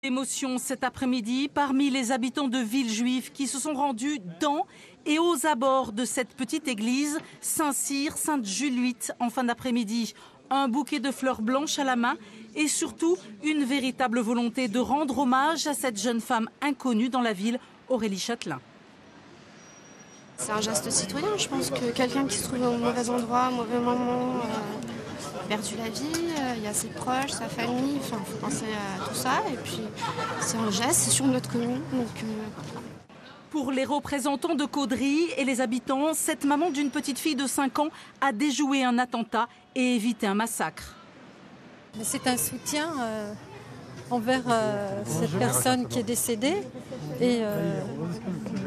Émotion cet après-midi parmi les habitants de Villejuif qui se sont rendus dans et aux abords de cette petite église Saint-Cyr, Sainte-Juluite en fin d'après-midi. Un bouquet de fleurs blanches à la main et surtout une véritable volonté de rendre hommage à cette jeune femme inconnue dans la ville, Aurélie Châtelain. C'est un geste citoyen, je pense que quelqu'un qui se trouve au mauvais endroit, au mauvais moment, perdu la vie, il y a ses proches, sa famille, il faut penser à tout ça. Et puis c'est un geste, c'est sur notre commune. Pour les représentants de Caudry et les habitants, cette maman d'une petite fille de 5 ans a déjoué un attentat et évité un massacre. C'est un soutien envers cette personne qui est décédée. Et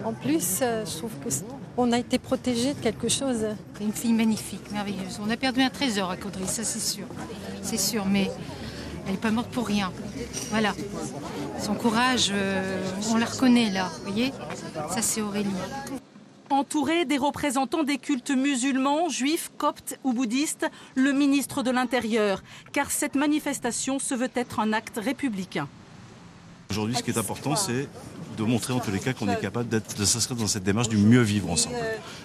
en plus, je trouve qu'on a été protégé de quelque chose. C'est une fille magnifique, merveilleuse. On a perdu un trésor à Caudry, ça c'est sûr. C'est sûr, mais elle n'est pas morte pour rien. Voilà. Son courage, on la reconnaît là, vous voyez. Ça c'est Aurélie. Entouré des représentants des cultes musulmans, juifs, coptes ou bouddhistes, le ministre de l'Intérieur, car cette manifestation se veut être un acte républicain. Aujourd'hui, ce qui est important, c'est de montrer en tous les cas qu'on est capable de s'inscrire dans cette démarche du mieux vivre ensemble.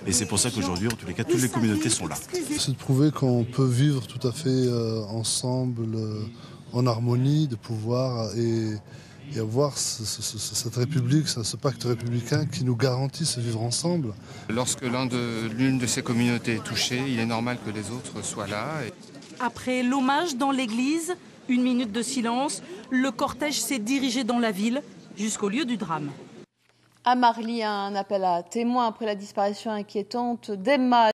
Et c'est pour ça qu'aujourd'hui, en tous les cas, toutes les communautés sont là. C'est de prouver qu'on peut vivre tout à fait ensemble, en harmonie, de pouvoir et avoir cette République, ce pacte républicain qui nous garantit ce vivre ensemble. Lorsque l'une de ces communautés est touchée, il est normal que les autres soient là. Après l'hommage dans l'église, 1 minute de silence, le cortège s'est dirigé dans la ville jusqu'au lieu du drame. À Marly, un appel à témoins après la disparition inquiétante d'Emma.